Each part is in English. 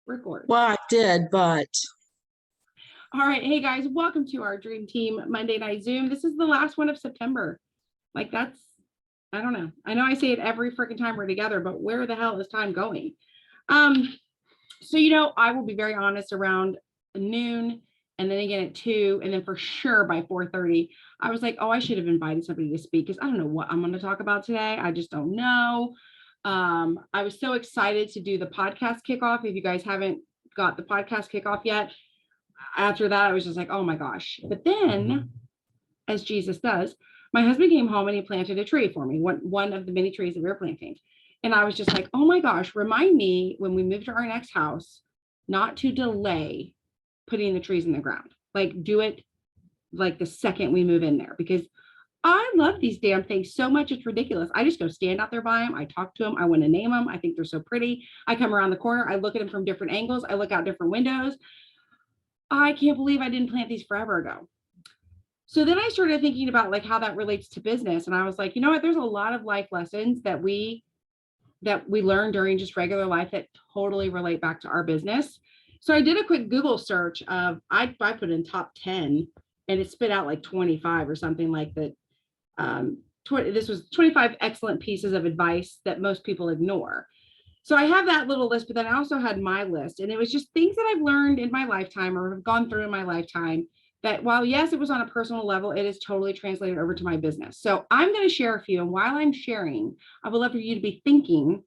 Record. Well, I did, but All right. Hey guys, welcome to our Dream Team Monday Night Zoom. This is the last one of September. Like I don't know. I know I say it every freaking time we're together, but where the hell is time going? So I will be very honest, around noon and then again at 2 and then for sure by 4:30, I was like, oh, I should have invited somebody to speak because I don't know what I'm going to talk about today. I just don't know. I was so excited to do the podcast kickoff. If you guys haven't got the podcast kickoff yet, after that, I was just like, oh my gosh. But then, as Jesus does, my husband came home and he planted a tree for me, one of the many trees that we were planting. And I was just like, oh my gosh, remind me when we move to our next house, not to delay putting the trees in the ground. Like, do it like the second we move in there, because I love these damn things so much. It's ridiculous. I just go stand out there by them. I talk to them. I want to name them. I think they're so pretty. I come around the corner. I look at them from different angles. I look out different windows. I can't believe I didn't plant these forever ago. So then I started thinking about like how that relates to business. And I was like, you know what? There's a lot of life lessons that we learn during just regular life that totally relate back to our business. So I did a quick Google search of, I put in top 10 and it spit out like 25 or something like that. This was 25 excellent pieces of advice that most people ignore. So I have that little list, but then I also had my list, and it was just things that I've learned in my lifetime or have gone through in my lifetime that, while yes, it was on a personal level, it is totally translated over to my business. So I'm going to share a few, and while I'm sharing, I would love for you to be thinking.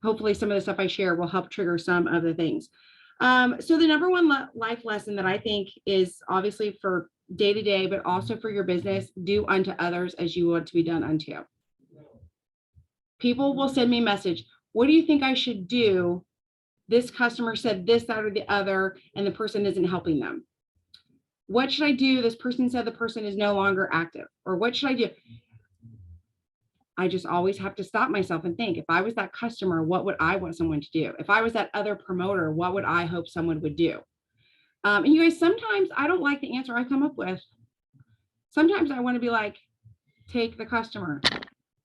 Hopefully some of the stuff I share will help trigger some of the things. So the number one life lesson that I think is obviously for day to day, but also for your business: do unto others as you want to be done unto. People will send me a message. What do you think I should do? This customer said this, that, or the other, and the person isn't helping them. What should I do? This person said the person is no longer active. Or what should I do? I just always have to stop myself and think, if I was that customer, what would I want someone to do? If I was that other promoter, what would I hope someone would do? And you guys, sometimes I don't like the answer I come up with. Sometimes I want to be like, take the customer.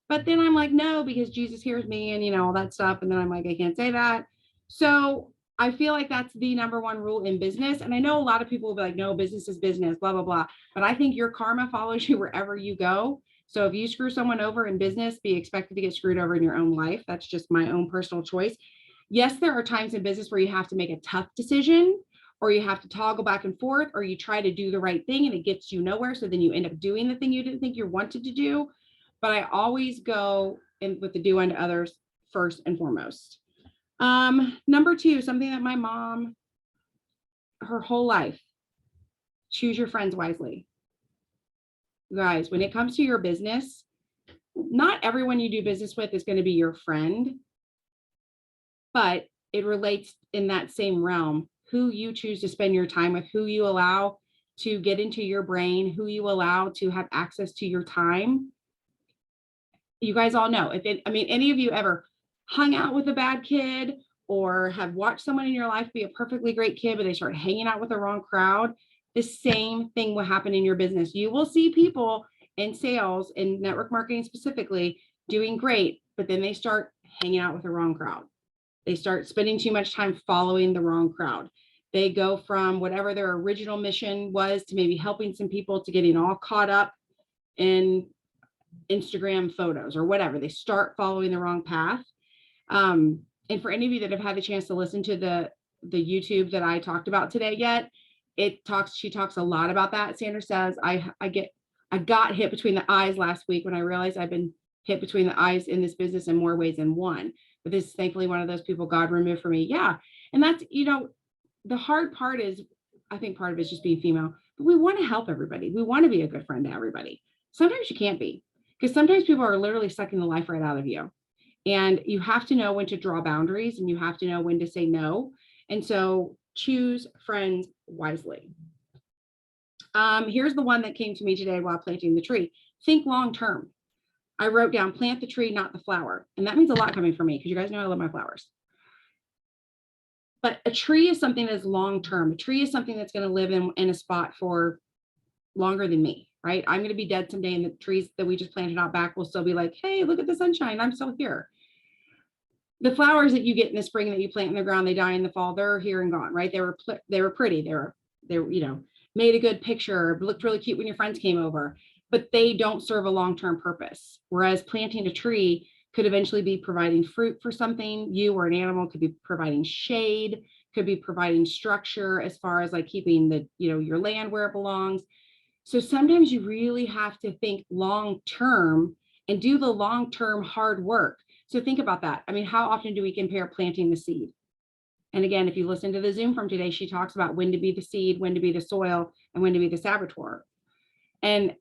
But then I'm like, no, because Jesus hears me and, all that stuff. And then I'm like, I can't say that. So I feel like that's the number one rule in business. And I know a lot of people will be like, no, business is business, blah, blah, blah. But I think your karma follows you wherever you go. So if you screw someone over in business, be expected to get screwed over in your own life. That's just my own personal choice. Yes, there are times in business where you have to make a tough decision, or you have to toggle back and forth, or you try to do the right thing and it gets you nowhere. So then you end up doing the thing you didn't think you wanted to do. But I always go in with the do unto others first and foremost. Number two, something that my mom, her whole life: choose your friends wisely. Guys, when it comes to your business, not everyone you do business with is going to be your friend, but it relates in that same realm. Who you choose to spend your time with, who you allow to get into your brain, who you allow to have access to your time. You guys all know, any of you ever hung out with a bad kid or have watched someone in your life be a perfectly great kid, but they start hanging out with the wrong crowd, the same thing will happen in your business. You will see people in sales and network marketing specifically doing great, but then they start hanging out with the wrong crowd. They start spending too much time following the wrong crowd. They go from whatever their original mission was to maybe helping some people to getting all caught up in Instagram photos or whatever. They start following the wrong path. And for any of you that have had the chance to listen to the YouTube that I talked about today yet, she talks a lot about that. Sandra says, I got hit between the eyes last week when I realized I've been hit between the eyes in this business in more ways than one. But this is thankfully one of those people God removed for me. Yeah. And that's, the hard part is, I think part of it is just being female, but we want to help everybody. We want to be a good friend to everybody. Sometimes you can't be, because sometimes people are literally sucking the life right out of you. And you have to know when to draw boundaries, and you have to know when to say no. And so choose friends wisely. Here's the one that came to me today while planting the tree. Think long term. I wrote down, plant the tree, not the flower. And that means a lot coming from me, because you guys know I love my flowers. But a tree is something that's long term. A tree is something that's going to live in a spot for longer than me, right? I'm going to be dead someday, and the trees that we just planted out back will still be like, hey, look at the sunshine, I'm still here. The flowers that you get in the spring that you plant in the ground, they die in the fall. They're here and gone, right? They were pretty. They were, made a good picture, looked really cute when your friends came over, but they don't serve a long-term purpose. Whereas planting a tree could eventually be providing fruit for something. You or an animal could be providing shade, could be providing structure as far as like keeping the, your land where it belongs. So sometimes you really have to think long-term and do the long-term hard work. So think about that. I mean, how often do we compare planting the seed? And again, if you listen to the Zoom from today, she talks about when to be the seed, when to be the soil, and when to be the saboteur. And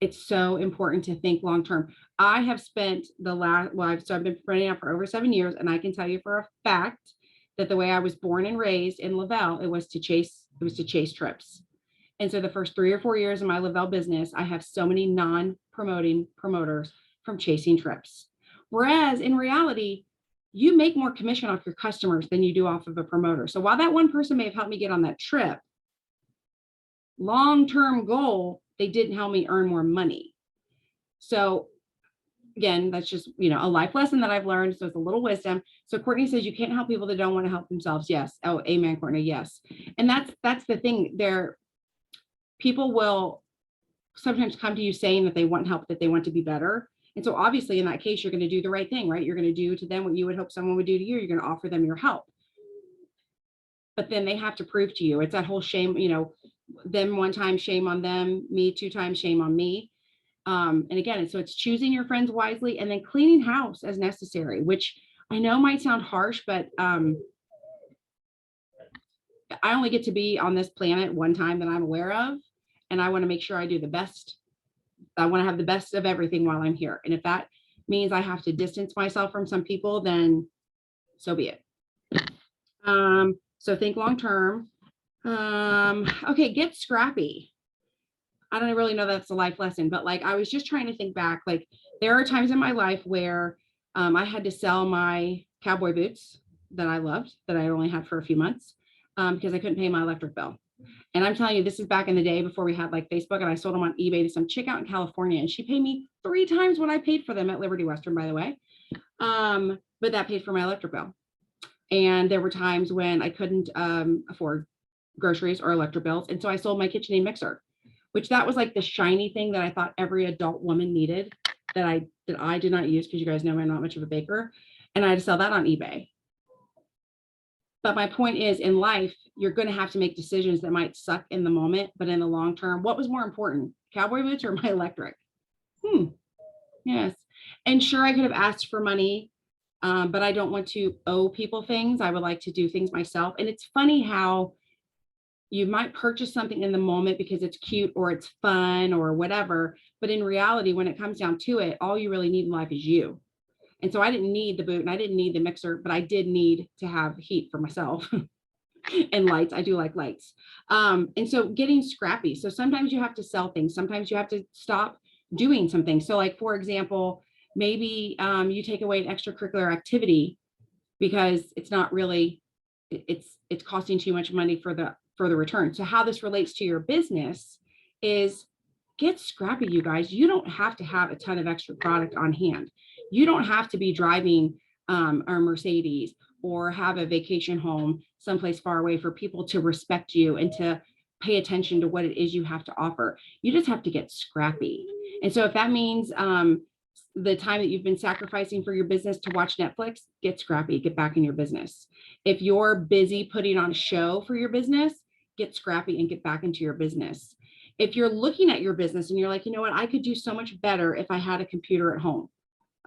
it's so important to think long-term. I have spent I've been running out for over 7 years, and I can tell you for a fact that the way I was born and raised in Lavelle, it was to chase trips. And so the first 3 or 4 years of my Lavelle business, I have so many non-promoting promoters from chasing trips. Whereas in reality, you make more commission off your customers than you do off of a promoter. So while that one person may have helped me get on that trip, long-term goal, they didn't help me earn more money. So again, that's just, a life lesson that I've learned. So it's a little wisdom. So Courtney says you can't help people that don't want to help themselves. Yes. Oh, amen, Courtney. Yes. And that's the thing there. People will sometimes come to you saying that they want help, that they want to be better. And so obviously in that case, you're going to do the right thing, right? You're going to do to them what you would hope someone would do to you. You're going to offer them your help. But then they have to prove to you. It's that whole shame, them one time, shame on them, me 2 times, shame on me. And again, so it's choosing your friends wisely and then cleaning house as necessary, which I know might sound harsh, but I only get to be on this planet one time that I'm aware of. And I want to make sure I do the best. I want to have the best of everything while I'm here. And if that means I have to distance myself from some people, then so be it. So think long-term. Okay, get scrappy. I don't really know that's a life lesson, but like, I was just trying to think back, like there are times in my life where I had to sell my cowboy boots that I loved, that I only had for a few months because I couldn't pay my electric bill. And I'm telling you, this is back in the day before we had like Facebook, and I sold them on eBay to some chick out in California, and she paid me 3 times what I paid for them at Liberty Western, by the way. But that paid for my electric bill. And there were times when I couldn't afford groceries or electric bills. And so I sold my KitchenAid mixer, which that was like the shiny thing that I thought every adult woman needed that I did not use, because you guys know I'm not much of a baker. And I had to sell that on eBay. But my point is, in life, you're going to have to make decisions that might suck in the moment, but in the long term, what was more important, cowboy boots or my electric? Yes. And sure, I could have asked for money, but I don't want to owe people things. I would like to do things myself. And it's funny how you might purchase something in the moment because it's cute or it's fun or whatever. But in reality, when it comes down to it, all you really need in life is you. And so I didn't need the boot and I didn't need the mixer, but I did need to have heat for myself and lights. I do like lights. And so getting scrappy. So sometimes you have to sell things. Sometimes you have to stop doing something. So like, for example, maybe you take away an extracurricular activity because it's not really, it's costing too much money for the return. So how this relates to your business is get scrappy, you guys. You don't have to have a ton of extra product on hand. You don't have to be driving a Mercedes or have a vacation home someplace far away for people to respect you and to pay attention to what it is you have to offer. You just have to get scrappy. And so if that means the time that you've been sacrificing for your business to watch Netflix, get scrappy, get back in your business. If you're busy putting on a show for your business, get scrappy and get back into your business. If you're looking at your business and you're like, you know what, I could do so much better if I had a computer at home.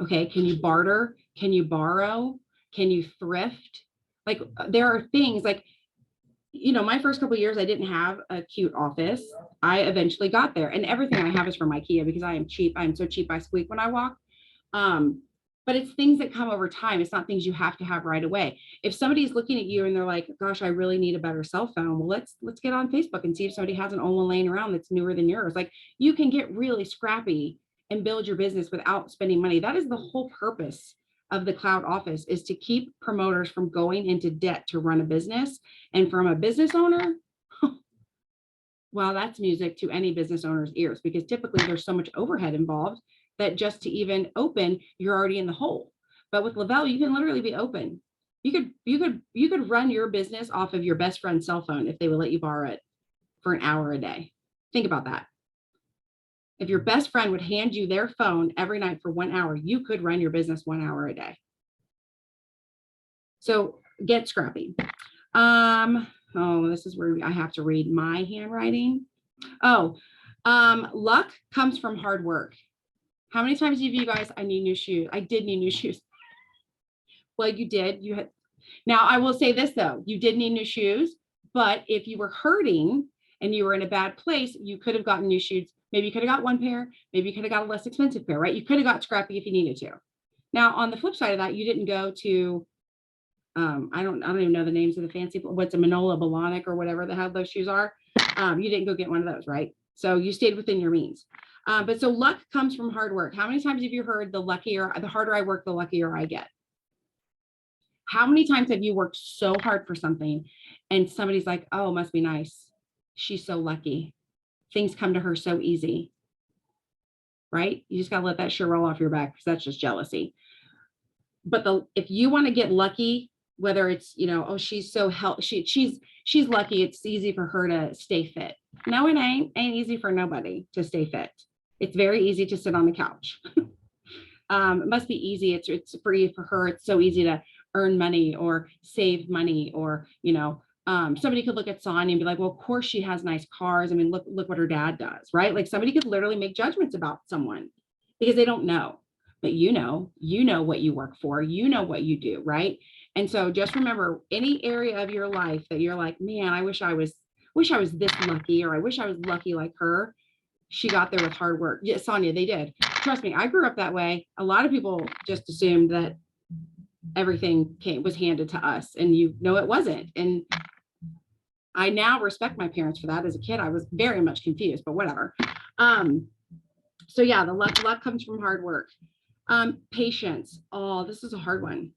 Okay, can you barter? Can you borrow? Can you thrift? Like there are things like, my first couple of years, I didn't have a cute office. I eventually got there, and everything I have is from IKEA because I am cheap. I'm so cheap, I squeak when I walk. But it's things that come over time. It's not things you have to have right away. If somebody's looking at you and they're like, gosh, I really need a better cell phone. Well, let's get on Facebook and see if somebody has an old one laying around that's newer than yours. Like you can get really scrappy and build your business without spending money. That is the whole purpose of the cloud office, is to keep promoters from going into debt to run a business. And from a business owner, well, that's music to any business owner's ears, because typically there's so much overhead involved that just to even open, you're already in the hole. But with Lavelle, you can literally be open. You could run your business off of your best friend's cell phone if they would let you borrow it for an hour a day. Think about that. If your best friend would hand you their phone every night for 1 hour, you could run your business 1 hour a day. So get scrappy. Oh, this is where I have to read my handwriting. Luck comes from hard work. How many times have you guys, I need new shoes. I did need new shoes. Well, you did. You had. Now, I will say this though, you did need new shoes, but if you were hurting and you were in a bad place, you could have gotten new shoes. Maybe you could have got one pair. Maybe you could have got a less expensive pair, right? You could have got scrappy if you needed to. Now, on the flip side of that, you didn't go to, I don't even know the names of the fancy, what's a Manola Blahnik or whatever the hell those shoes are. You didn't go get one of those, right? So you stayed within your means. But so luck comes from hard work. How many times have you heard the harder I work, the luckier I get? How many times have you worked so hard for something and somebody's like, oh, must be nice. She's so lucky. Things come to her so easy, right? You just got to let that shit roll off your back because that's just jealousy. But if you want to get lucky, whether it's, oh, she's so she's lucky, it's easy for her to stay fit. No, it ain't easy for nobody to stay fit. It's very easy to sit on the couch. It must be easy. It's free for her. It's so easy to earn money or save money, or, somebody could look at Sonia and be like, well, of course she has nice cars. I mean, look what her dad does, right? Like somebody could literally make judgments about someone because they don't know, but you know what you work for, you know what you do, right? And so just remember, any area of your life that you're like, man, I wish I was this lucky, or I wish I was lucky like her. She got there with hard work. Yeah, Sonia, they did. Trust me, I grew up that way. A lot of people just assumed that everything was handed to us, and it wasn't. And I now respect my parents for that. As a kid, I was very much confused, but whatever. So yeah, the luck comes from hard work. Patience. Oh, this is a hard one.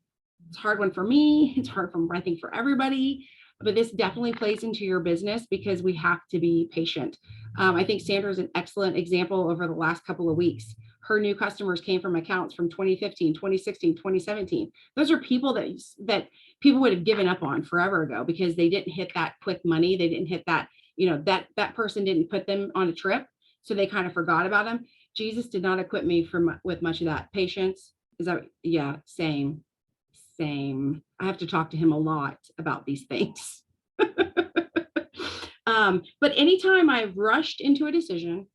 It's a hard one for me. It's hard I think for everybody, but this definitely plays into your business because we have to be patient. I think Sandra is an excellent example over the last couple of weeks. Her new customers came from accounts from 2015, 2016, 2017. Those are people that people would have given up on forever ago because they didn't hit that quick money. They didn't hit that, that person didn't put them on a trip. So they kind of forgot about them. Jesus did not equip me with much of that. Patience. Is that, yeah, same. I have to talk to him a lot about these things. But anytime I've rushed into a decision,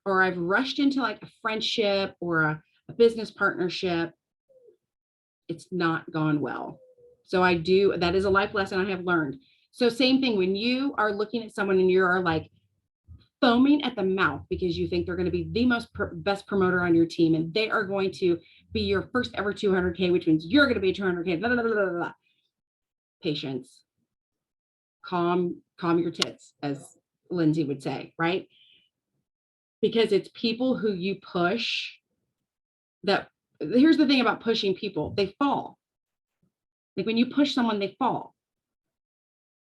or I've rushed into like a friendship or a business partnership, it's not gone well. So that is a life lesson I have learned. So same thing, when you are looking at someone and you are like foaming at the mouth because you think they're going to be the best promoter on your team, and they are going to be your first ever 200K, which means you're going to be 200K, blah, blah, blah, blah, blah. Patience. Calm your tits, as Lindsay would say, right? Because it's people who you push that. Here's the thing about pushing people, they fall. Like when you push someone, they fall.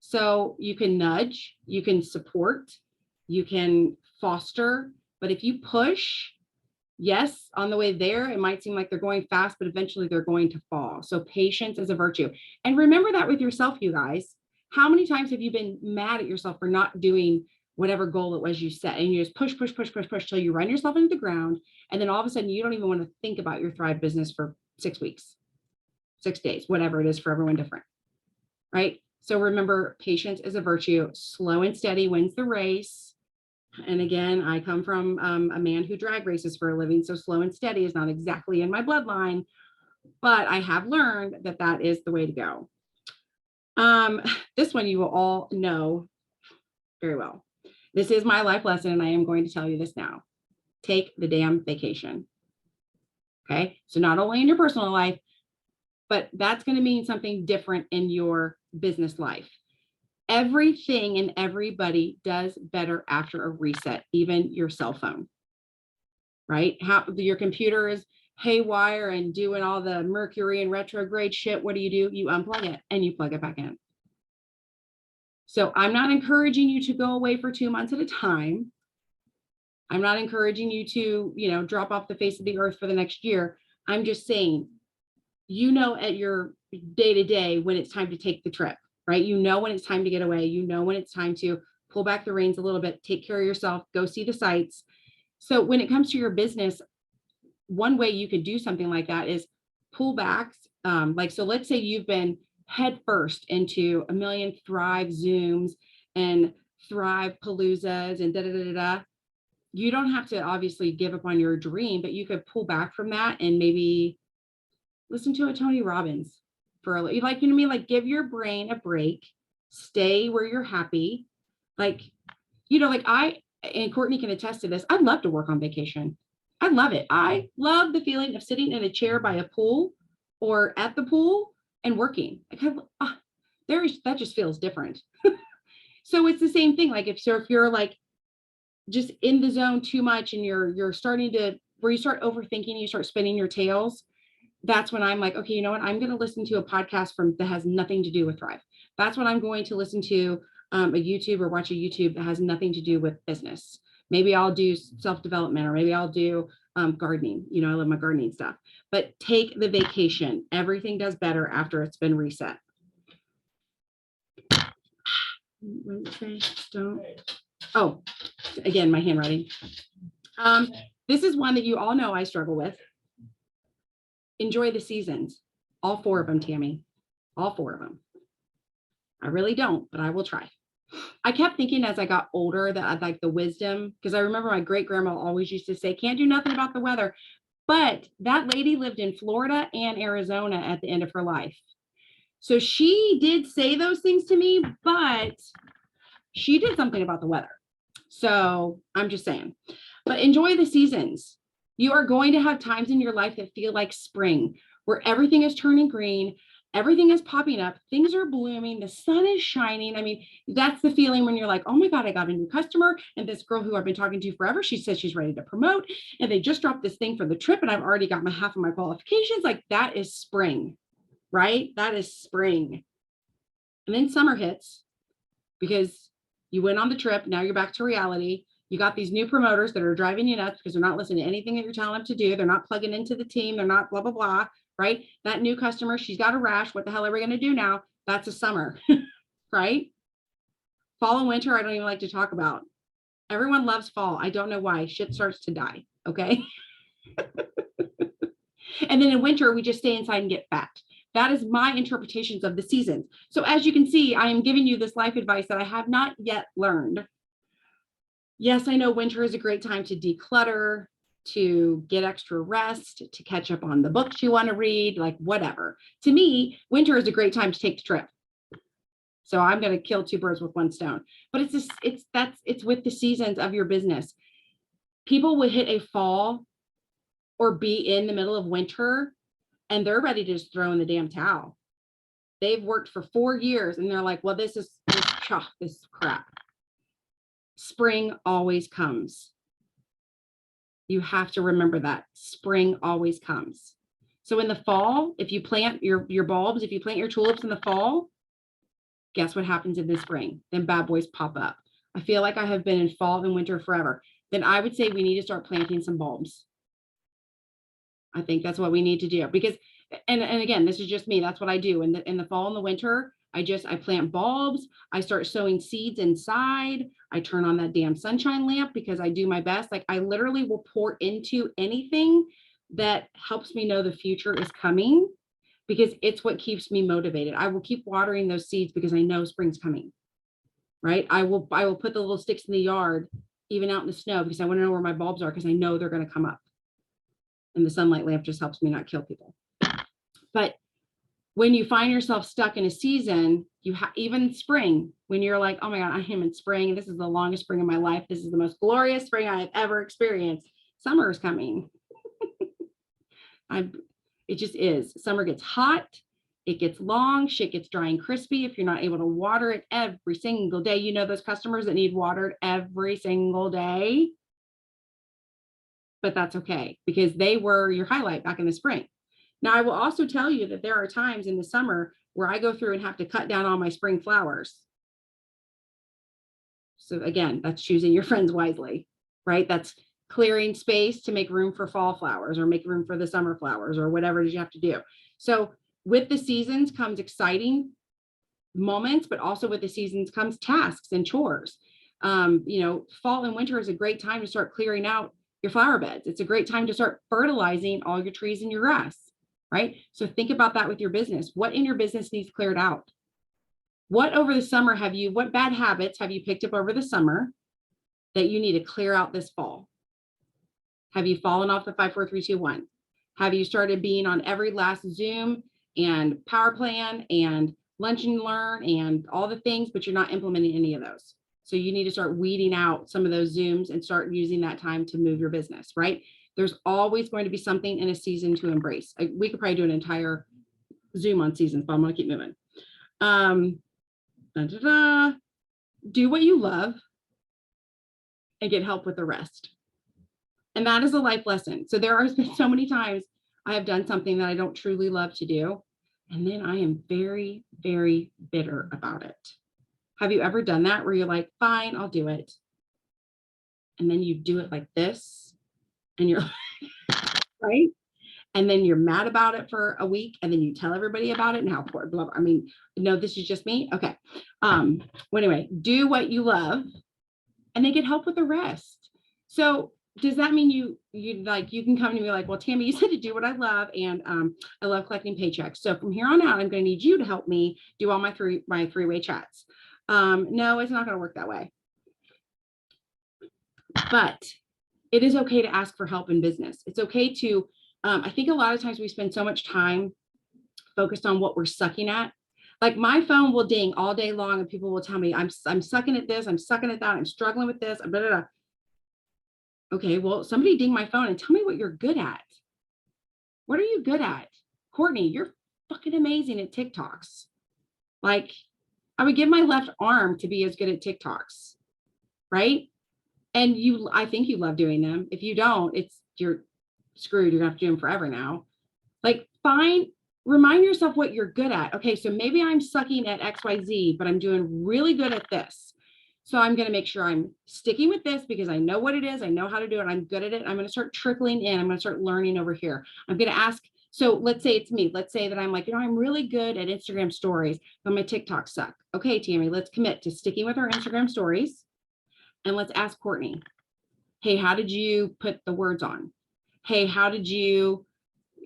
So you can nudge, you can support, you can foster, but if you push, yes, on the way there, it might seem like they're going fast, but eventually they're going to fall. So patience is a virtue. And remember that with yourself, you guys. How many times have you been mad at yourself for not doing whatever goal it was you set, and you just push till you run yourself into the ground, and then all of a sudden you don't even want to think about your Thrive business for 6 weeks, 6 days, whatever it is, for everyone different, right? So remember, patience is a virtue. Slow and steady wins the race. And again, I come from a man who drag races for a living, so slow and steady is not exactly in my bloodline, but I have learned that is the way to go. This one you will all know very well. This is my life lesson, and I am going to tell you this now. Take the damn vacation. Okay, so not only in your personal life, but that's going to mean something different in your business life. Everything and everybody does better after a reset, even your cell phone, right? How your computer is haywire and doing all the Mercury and retrograde shit. What do? You unplug it and you plug it back in. So I'm not encouraging you to go away for 2 months at a time. I'm not encouraging you to, drop off the face of the earth for the next year. I'm just saying you know, at your day to day when it's time to take the trip, right? You know when it's time to get away. You know when it's time to pull back the reins a little bit, take care of yourself, go see the sights. So when it comes to your business, one way you could do something like that is pull back. Like, so let's say you've been head first into a million Thrive Zooms and Thrive Paloozas and da da da da da. You don't have to obviously give up on your dream, but you could pull back from that and maybe listen to a Tony Robbins for a, like, you know what I mean? Like, give your brain a break, stay where you're happy. Like, you know, like and Courtney can attest to this. I love to work on vacation. I love it. I love the feeling of sitting in a chair by a pool or at the pool and working. Like, that just feels different. So it's the same thing. Like, if you're like just in the zone too much and you're starting to, where you start overthinking, you start spinning your tails, that's when I'm like, okay, you know what? I'm going to listen to a podcast that has nothing to do with Thrive. That's when I'm going to listen to a YouTube or watch a YouTube that has nothing to do with business. Maybe I'll do self-development, or maybe I'll do gardening. You know, I love my gardening stuff, but take the vacation. Everything does better after it's been reset. Don't. Oh, again, my handwriting. This is one that you all know I struggle with. Enjoy the seasons. All 4 of them, Tammy. All 4 of them. I really don't, but I will try. I kept thinking as I got older that I'd like the wisdom, because I remember my great grandma always used to say, can't do nothing about the weather. But that lady lived in Florida and Arizona at the end of her life. So she did say those things to me, but she did something about the weather. So I'm just saying, but enjoy the seasons. You are going to have times in your life that feel like spring, where everything is turning green, everything is popping up, things are blooming, the sun is shining. I mean, that's the feeling when you're like, oh my God, I got a new customer. And this girl who I've been talking to forever, she says she's ready to promote, and they just dropped this thing for the trip and I've already got half of my qualifications. Like, that is spring, right? That is spring. And then summer hits because you went on the trip. Now you're back to reality. You got these new promoters that are driving you nuts because they're not listening to anything that you're telling them to do. They're not plugging into the team. They're not blah, blah, blah, right? That new customer, she's got a rash. What the hell are we going to do now? That's a summer, right? Fall and winter, I don't even like to talk about. Everyone loves fall. I don't know why. Shit starts to die, okay? And then in winter, we just stay inside and get fat. That is my interpretations of the seasons. So as you can see, I am giving you this life advice that I have not yet learned. Yes, I know winter is a great time to declutter, to get extra rest, to catch up on the books you want to read, like whatever. To me, winter is a great time to take the trip. So I'm going to kill 2 birds with 1 stone. But it's with the seasons of your business. People will hit a fall or be in the middle of winter and they're ready to just throw in the damn towel. They've worked for 4 years and they're like, well, this is crap. Spring always comes. You have to remember that spring always comes. So in the fall, if you plant your bulbs, if you plant your tulips in the fall, guess what happens in the spring? Then bad boys pop up. I feel like I have been in fall and winter forever. Then I would say we need to start planting some bulbs. I think that's what we need to do, because, and again, this is just me. That's what I do in the fall and the winter. I plant bulbs. I start sowing seeds inside. I turn on that damn sunshine lamp because I do my best. Like, I literally will pour into anything that helps me know the future is coming, because it's what keeps me motivated. I will keep watering those seeds because I know spring's coming, right? I will put the little sticks in the yard, even out in the snow, because I want to know where my bulbs are, because I know they're going to come up. And the sunlight lamp just helps me not kill people. But when you find yourself stuck in a season, even spring, when you're like, oh my God, I am in spring. This is the longest spring of my life. This is the most glorious spring I have ever experienced. Summer is coming. It just is. Summer gets hot. It gets long. Shit gets dry and crispy if you're not able to water it every single day. You know those customers that need watered every single day. But that's okay, because they were your highlight back in the spring. Now, I will also tell you that there are times in the summer where I go through and have to cut down all my spring flowers. So again, that's choosing your friends wisely, right? That's clearing space to make room for fall flowers or make room for the summer flowers or whatever it is you have to do. So with the seasons comes exciting moments, but also with the seasons comes tasks and chores. Fall and winter is a great time to start clearing out your flower beds. It's a great time to start fertilizing all your trees and your grass, right? So think about that with your business. What in your business needs cleared out? What over the summer what bad habits have you picked up over the summer that you need to clear out this fall? Have you fallen off the 5, 4, 3, 2, 1? Have you started being on every last Zoom and Power Plan and Lunch and Learn and all the things, but you're not implementing any of those? So you need to start weeding out some of those Zooms and start using that time to move your business, right? There's always going to be something in a season to embrace. We could probably do an entire Zoom on seasons, but I'm going to keep moving. Do what you love and get help with the rest. And that is a life lesson. So there have been so many times I have done something that I don't truly love to do. And then I am very, very bitter about it. Have you ever done that where you're like, fine, I'll do it. And then you do it like this and you're right. And then you're mad about it for a week and then you tell everybody about it and how poor, blah, blah. I mean, no, this is just me. Okay. Well, anyway, do what you love and then get help with the rest. So does that mean you can come to me like, well, Tammy, you said to do what I love, and I love collecting paychecks. So from here on out, I'm going to need you to help me do all my three-way chats. No, it's not going to work that way. But it is okay to ask for help in business. It's okay to, I think a lot of times we spend so much time focused on what we're sucking at. Like my phone will ding all day long and people will tell me, I'm sucking at this, I'm sucking at that, I'm struggling with this, blah, blah, blah. Okay, well, somebody ding my phone and tell me what you're good at. What are you good at? Courtney, you're fucking amazing at TikToks. Like, I would give my left arm to be as good at TikToks, right? And I think you love doing them. If you don't, you're screwed. You're gonna have to do them forever now. Like, remind yourself what you're good at. Okay, so maybe I'm sucking at XYZ, but I'm doing really good at this. So I'm going to make sure I'm sticking with this because I know what it is. I know how to do it. I'm good at it. I'm going to start trickling in. I'm going to start learning over here. I'm going to ask. So let's say it's me. Let's say that I'm like, I'm really good at Instagram stories, but my TikToks suck. Okay, Tammy, let's commit to sticking with our Instagram stories. And let's ask Courtney, hey, how did you put the words on? Hey, how did you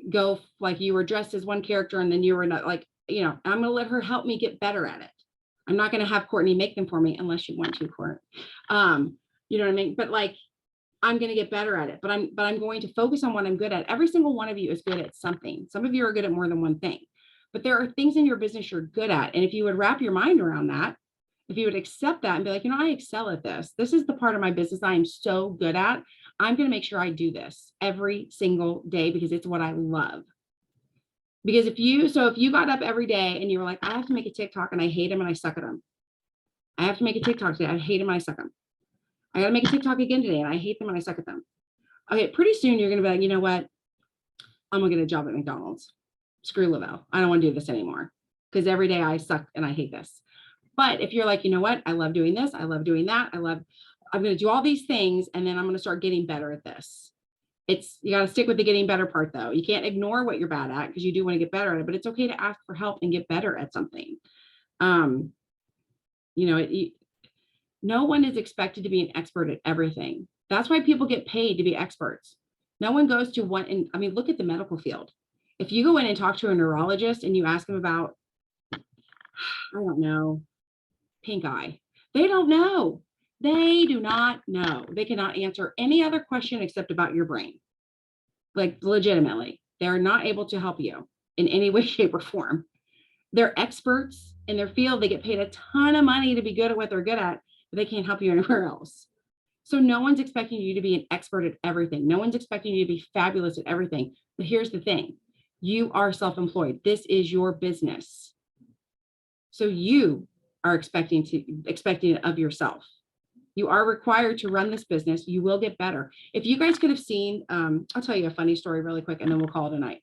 go, like you were dressed as one character and then you were not, like, I'm going to let her help me get better at it. I'm not going to have Courtney make them for me unless you want to, Court. You know what I mean? But like, I'm going to get better at it, but I'm going to focus on what I'm good at. Every single one of you is good at something. Some of you are good at more than one thing, but there are things in your business you're good at. And if you would wrap your mind around that, if you would accept that and be like, I excel at this. This is the part of my business I am so good at. I'm going to make sure I do this every single day because it's what I love. Because if you got up every day and you were like, I have to make a TikTok and I hate them and I suck at them. I have to make a TikTok today. I hate them and I suck at them. I got to make a TikTok again today and I hate them and I suck at them. Okay, pretty soon you're going to be like, you know what? I'm going to get a job at McDonald's. Screw Lavelle. I don't want to do this anymore because every day I suck and I hate this. But if you're like, you know what? I love doing this. I love doing that. I'm going to do all these things and then I'm going to start getting better at this. You got to stick with the getting better part though. You can't ignore what you're bad at because you do want to get better at it, but it's okay to ask for help and get better at something. No one is expected to be an expert at everything. That's why people get paid to be experts. No one goes to one, and I mean, look at the medical field. If you go in and talk to a neurologist and you ask them about, I don't know, pink eye, they don't know. They do not know. They cannot answer any other question except about your brain. Like legitimately, they're not able to help you in any way, shape, or form. They're experts in their field. They get paid a ton of money to be good at what they're good at, but they can't help you anywhere else. So no one's expecting you to be an expert at everything. No one's expecting you to be fabulous at everything. But here's the thing. You are self-employed. This is your business. So you are expecting it of yourself. You are required to run this business. You will get better. If you guys could have seen, I'll tell you a funny story really quick and then we'll call it a night.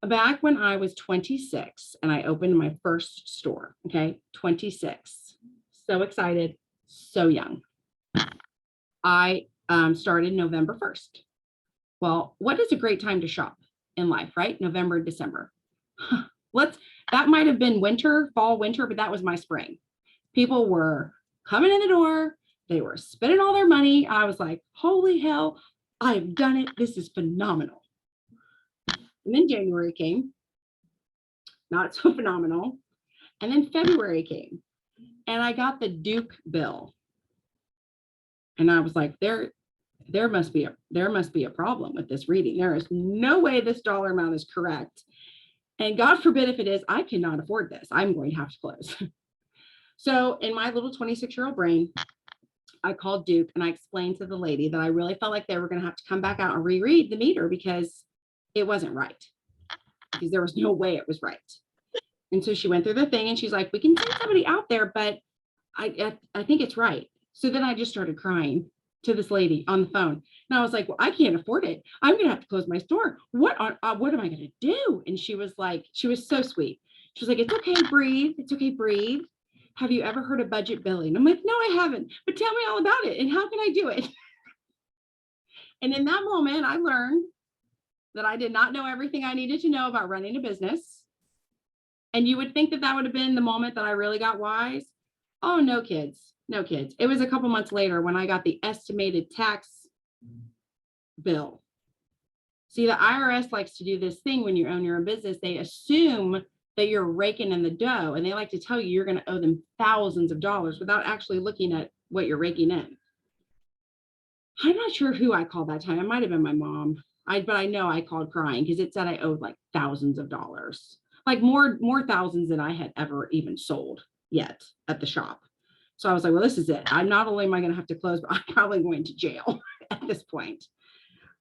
Back when I was 26 and I opened my first store, okay, 26, so excited, so young. I started November 1st. Well, what is a great time to shop in life, right? November and December. That might have been fall, winter, but that was my spring. People were coming in the door. They were spending all their money. I was like, holy hell, I've done it. This is phenomenal. And then January came, not so phenomenal. And then February came and I got the Duke bill. And I was like, there must be a problem with this reading. There is no way this dollar amount is correct. And God forbid if it is, I cannot afford this. I'm going to have to close. So in my little 26-year-old brain, I called Duke and I explained to the lady that I really felt like they were going to have to come back out and reread the meter because it wasn't right. Because there was no way it was right. And so she went through the thing and she's like, we can send somebody out there, but I think it's right. So then I just started crying to this lady on the phone. And I was like, well, I can't afford it. I'm going to have to close my store. What am I going to do? And she was so sweet. She was like, it's okay, breathe. It's okay, breathe. Have you ever heard of budget billing? I'm like, no, I haven't, but tell me all about it. And how can I do it? And in that moment, I learned that I did not know everything I needed to know about running a business. And you would think that that would have been the moment that I really got wise. Oh, no, kids. No, kids. It was a couple months later when I got the estimated tax bill. See, the IRS likes to do this thing when you own your own business. They assume that you're raking in the dough, and they like to tell you you're going to owe them thousands of dollars without actually looking at what you're raking in. I'm not sure who I called that time. It might have been my mom. But I know I called crying because it said I owed like thousands of dollars, like more thousands than I had ever even sold yet at the shop. So I was like, well, this is it. I'm not only am I going to have to close, but I'm probably going to jail at this point.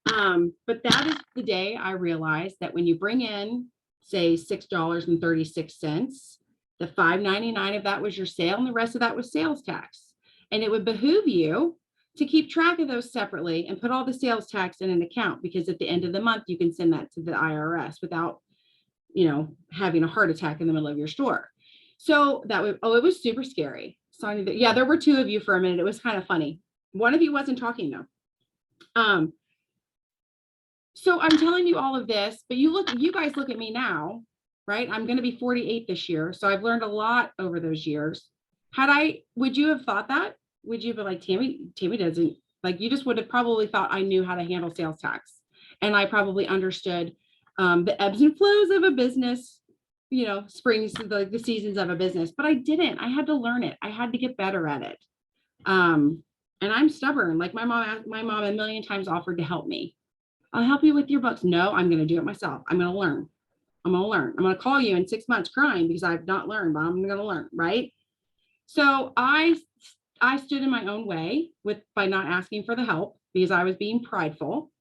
But that is the day I realized that when you bring in, say, $6.36, the $5.99 of that was your sale, and the rest of that was sales tax. And it would behoove you to keep track of those separately and put all the sales tax in an account, because at the end of the month, you can send that to the IRS without, having a heart attack in the middle of your store. So it was super scary. So yeah, there were two of you for a minute. It was kind of funny. One of you wasn't talking though. So I'm telling you all of this, but you guys look at me now, right? I'm going to be 48 this year. So I've learned a lot over those years. Would you have thought that? Would you be like, Tammy doesn't, like, you just would have probably thought I knew how to handle sales tax. And I probably understood the ebbs and flows of a business, springs, the seasons of a business, but I didn't. I had to learn it. I had to get better at it. And I'm stubborn. Like my mom a million times offered to help me. I'll help you with your books. No, I'm going to do it myself. I'm going to learn. I'm going to call you in 6 months crying because I've not learned, but I'm going to learn. Right. So I stood in my own way by not asking for the help because I was being prideful.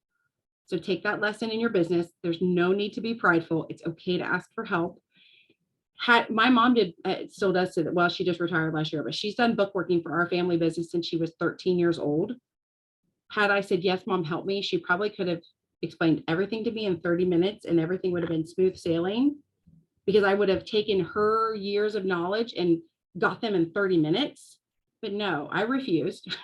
So take that lesson in your business. There's no need to be prideful. It's okay to ask for help. My mom still does it. Well, she just retired last year, but she's done bookworking for our family business since she was 13 years old. Had I said, yes, mom, help me, she probably could have explained everything to me in 30 minutes and everything would have been smooth sailing, because I would have taken her years of knowledge and got them in 30 minutes. But no, I refused.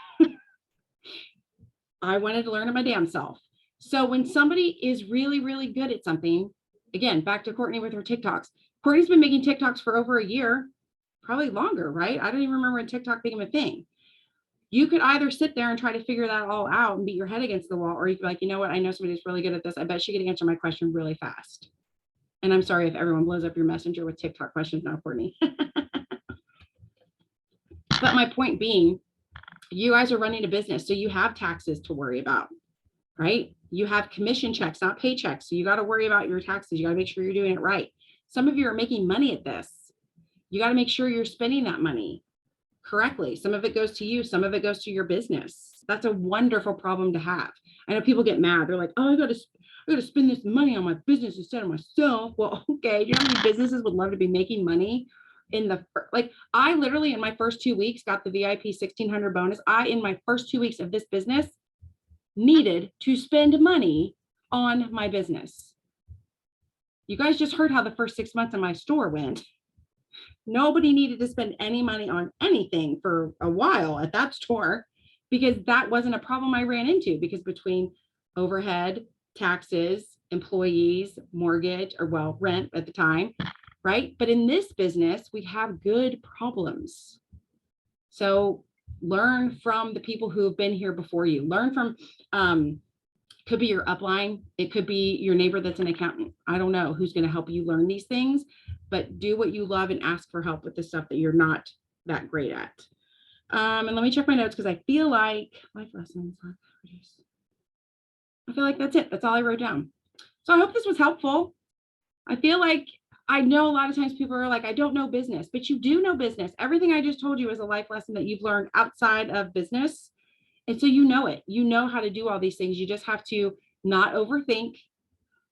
I wanted to learn it my damn self. So when somebody is really, really good at something, again, back to Courtney with her TikToks. Courtney's been making TikToks for over a year, probably longer, right? I don't even remember when TikTok became a thing. You could either sit there and try to figure that all out and beat your head against the wall, or you could be like, you know what? I know somebody's really good at this. I bet she could answer my question really fast. And I'm sorry if everyone blows up your messenger with TikTok questions now, Courtney. But my point being, you guys are running a business, so you have taxes to worry about, right? You have commission checks, not paychecks. So you got to worry about your taxes. You got to make sure you're doing it right. Some of you are making money at this. You got to make sure you're spending that money correctly. Some of it goes to you, some of it goes to your business. That's a wonderful problem to have. I know people get mad. They're like, oh, I got to spend this money on my business instead of myself. Well, okay. Do you know how many businesses would love to be making money I literally in my first 2 weeks got the VIP 1,600 bonus. In my first 2 weeks of this business needed to spend money on my business. You guys just heard how the first 6 months of my store went. Nobody needed to spend any money on anything for a while at that store, because that wasn't a problem I ran into, because between overhead, taxes, employees, mortgage, or well, rent at the time, right? But in this business, we have good problems. So learn from the people who have been here before you. Learn from, could be your upline. It could be your neighbor that's an accountant. I don't know who's going to help you learn these things, but do what you love and ask for help with the stuff that you're not that great at. And let me check my notes because I feel like life lessons. I feel like that's it. That's all I wrote down. So I hope this was helpful. I feel like I know a lot of times people are like, I don't know business, but you do know business. Everything I just told you is a life lesson that you've learned outside of business. And so you know it. You know how to do all these things. You just have to not overthink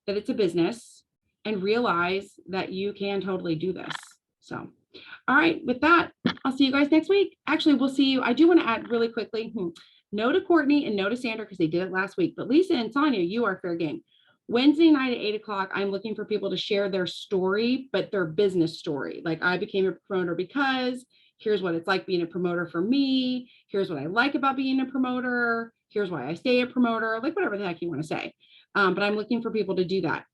that it's a business and realize that you can totally do this. So, all right, with that, I'll see you guys next week. Actually, we'll see you. I do want to add really quickly, no to Courtney and no to Sandra because they did it last week. But Lisa and Tanya, you are fair game. Wednesday night at 8 o'clock, I'm looking for people to share their story, but their business story. Like I became a promoter because here's what it's like being a promoter for me. Here's what I like about being a promoter. Here's why I stay a promoter, like whatever the heck you want to say. But I'm looking for people to do that.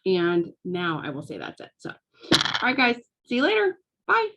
And now I will say that's it. So, all right, guys, see you later. Bye.